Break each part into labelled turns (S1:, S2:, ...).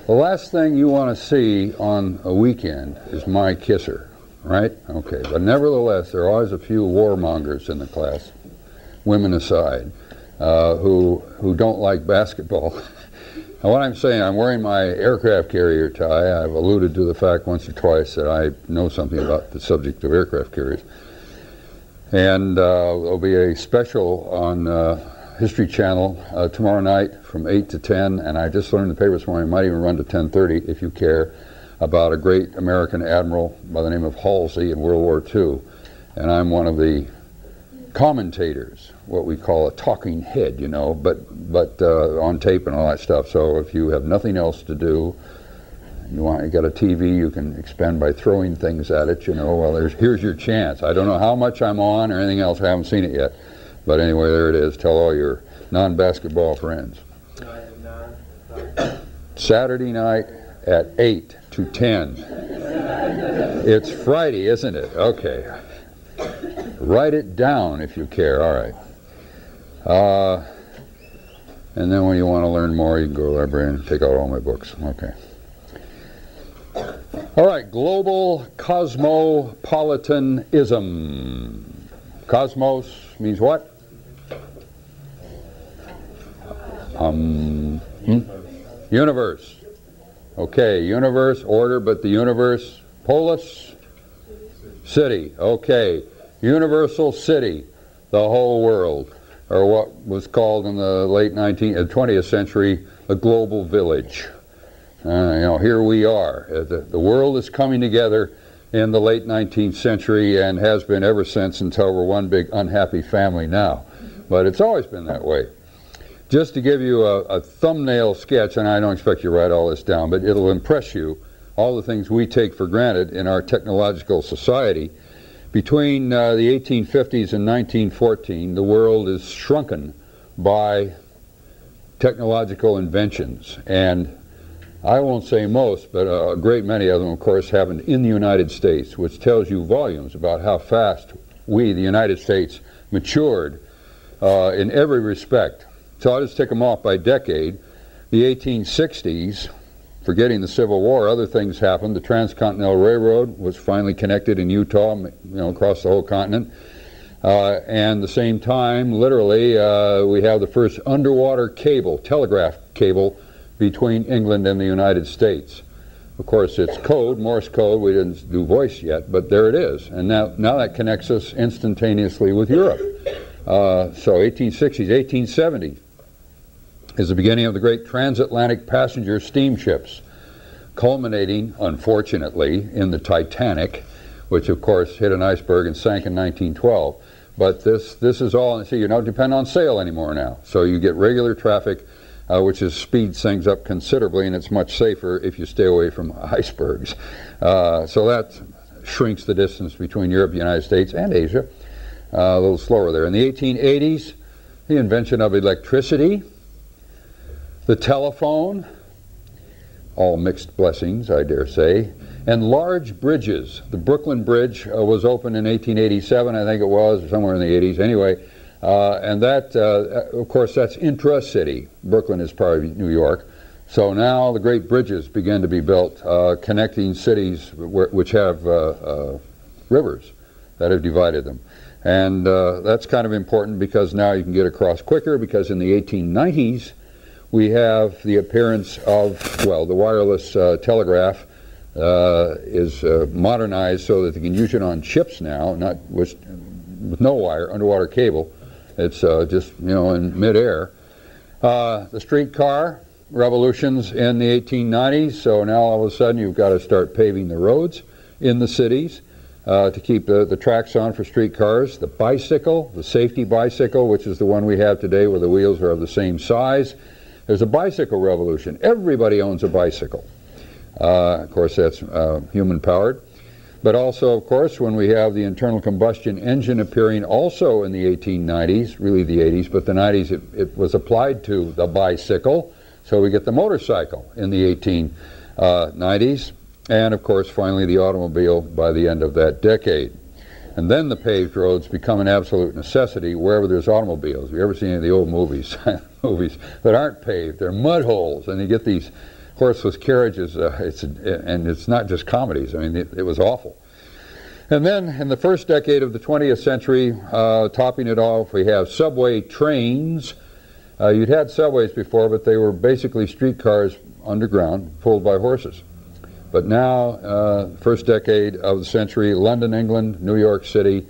S1: The last thing you want to see on a weekend is my Kizer, right? Okay, but nevertheless, there are always a few warmongers in the class, women aside, who don't like basketball. Now, what I'm saying, I'm wearing my aircraft carrier tie. I've alluded to the fact once or twice that I know something about the subject of aircraft carriers. And there'll be a special on History Channel tomorrow night from 8 to 10, and I just learned in the paper this morning, it might even run to 10:30 if you care, about a great American admiral by the name of Halsey in World War II. And I'm one of the commentators, what we call a talking head, you know, but on tape and all that stuff. So if you have nothing else to do, you got a TV you can expend by throwing things at it, you know, well, here's your chance. I don't know how much I'm on or anything else. I haven't seen it yet. But anyway, there it is. Tell all your non-basketball friends. Saturday night at 8 to 10. It's Friday, isn't it? Okay. Write it down if you care. All right. And then when you want to learn more, you can go to the library and take out all my books. Okay. All right. Global cosmopolitanism. Cosmos means what? Universe. Okay. Universe, order, but the universe. Polis? City. Okay. Universal city, the whole world, or what was called in the late 20th century, the global village. You know, here we are. The world is coming together in the late 19th century and has been ever since, until we're one big unhappy family now. But it's always been that way. Just to give you a thumbnail sketch, and I don't expect you to write all this down, but it'll impress you, all the things we take for granted in our technological society. Between the 1850s and 1914, the world is shrunken by technological inventions. And I won't say most, but a great many of them, of course, happened in the United States, which tells you volumes about how fast we, the United States, matured in every respect. So I'll just tick them off by decade. The 1860s, forgetting the Civil War, other things happened. The Transcontinental Railroad was finally connected in Utah, you know, across the whole continent. And the same time, literally, we have the first underwater cable, telegraph cable, between England and the United States. Of course, it's code, Morse code. We didn't do voice yet, but there it is. And now that connects us instantaneously with Europe. So 1860s, 1870 is the beginning of the great transatlantic passenger steamships, culminating, unfortunately, in the Titanic, which of course hit an iceberg and sank in 1912. But this is all, see, you don't depend on sail anymore now. So you get regular traffic, which speeds things up considerably, and it's much safer if you stay away from icebergs. So that shrinks the distance between Europe, the United States, and Asia. A little slower there. In the 1880s, the invention of electricity, the telephone, all mixed blessings, I dare say, and large bridges. The Brooklyn Bridge was opened in 1887, I think it was, or somewhere in the 80s. Anyway, and that, of course, that's intra-city. Brooklyn is part of New York. So now the great bridges began to be built, connecting cities which have rivers that have divided them. And that's kind of important because now you can get across quicker, because in the 1890s, we have the appearance of, well, the wireless telegraph is modernized so that they can use it on ships now, not with no wire, underwater cable. It's just, you know, in midair. The streetcar revolutions in the 1890s, so now all of a sudden you've got to start paving the roads in the cities to keep the tracks on for streetcars. The bicycle, the safety bicycle, which is the one we have today where the wheels are of the same size. There's a bicycle revolution. Everybody owns a bicycle. Of course, that's human-powered. But also, of course, when we have the internal combustion engine appearing also in the 1890s, really the 80s, but the 90s it was applied to the bicycle. So we get the motorcycle in the 1890s. And, of course, finally the automobile by the end of that decade. And then the paved roads become an absolute necessity wherever there's automobiles. Have you ever seen any of the old movies, movies that aren't paved? They're mud holes, and you get these horseless carriages, and it's not just comedies. I mean, it was awful. And then in the first decade of the 20th century, topping it off, we have subway trains. You'd had subways before, but they were basically streetcars underground, pulled by horses. But now, first decade of the century, London, England, New York City,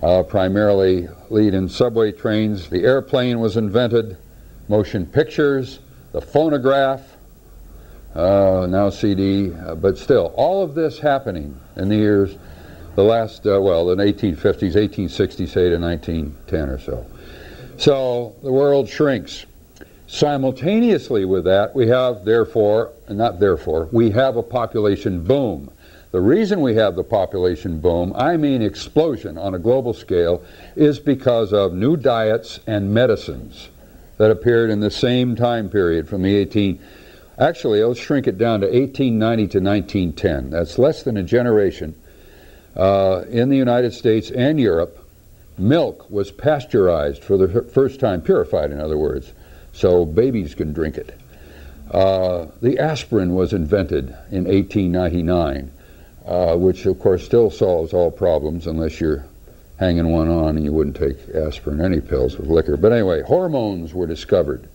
S1: primarily lead in subway trains. The airplane was invented, motion pictures, the phonograph, now CD, but still, all of this happening in the years, the last, well, the 1850s, 1860s, say to 1910 or so. So the world shrinks. Simultaneously with that, we have, we have a population boom. The reason we have the population boom, I mean explosion on a global scale, is because of new diets and medicines that appeared in the same time period from the actually, let's shrink it down to 1890 to 1910. That's less than a generation. In the United States and Europe, milk was pasteurized for the first time, purified in other words, so babies can drink it. The aspirin was invented in 1899, which of course still solves all problems unless you're hanging one on and you wouldn't take aspirin, any pills with liquor. But anyway, hormones were discovered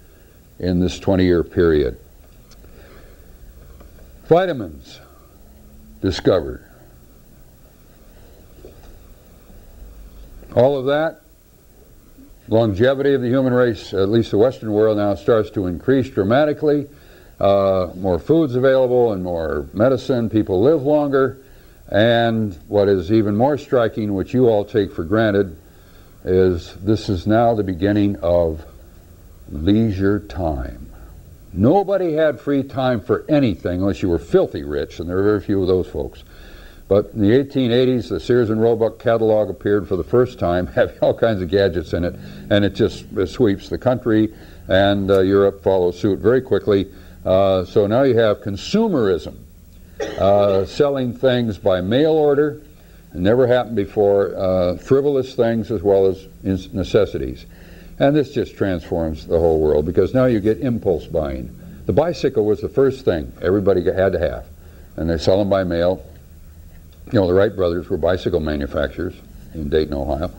S1: in this 20-year period. Vitamins discovered. All of that, longevity of the human race, at least the Western world now, starts to increase dramatically. More food's available and more medicine. People live longer. And what is even more striking, which you all take for granted, is this is now the beginning of leisure time. Nobody had free time for anything unless you were filthy rich, and there are very few of those folks. But in the 1880s, the Sears and Roebuck catalog appeared for the first time, having all kinds of gadgets in it, and it just sweeps the country, and Europe follows suit very quickly. So now you have consumerism, selling things by mail order. It never happened before. Frivolous things as well as necessities. And this just transforms the whole world, because now you get impulse buying. The bicycle was the first thing everybody had to have, and they sell them by mail. You know, the Wright brothers were bicycle manufacturers in Dayton, Ohio,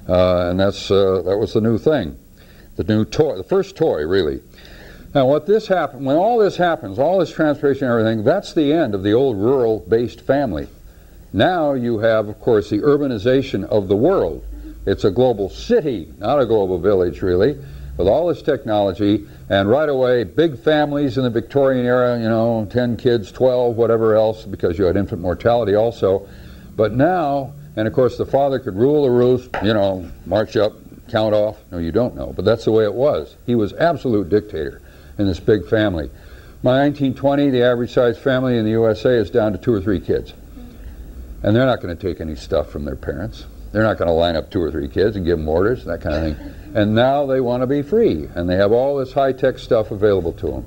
S1: and that was the new thing, the new toy, the first toy, really. Now, when all this happens, all this transpiration and everything, that's the end of the old rural-based family. Now you have, of course, the urbanization of the world. It's a global city, not a global village, really, with all this technology, and right away, big families in the Victorian era, you know, 10 kids, 12, whatever else, because you had infant mortality also. But now, and of course the father could rule the roost, you know, march up, count off. No, you don't know, but that's the way it was. He was absolute dictator in this big family. By 1920, the average size family in the USA is down to 2 or 3 kids. And they're not going to take any stuff from their parents. They're not going to line up 2 or 3 kids and give them orders, that kind of thing. And now they want to be free, and they have all this high-tech stuff available to them.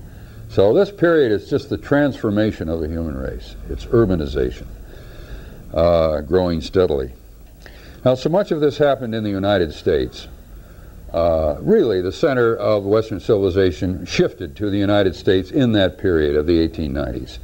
S1: So this period is just the transformation of the human race. It's urbanization, growing steadily. Now, so much of this happened in the United States. Really, the center of Western civilization shifted to the United States in that period of the 1890s.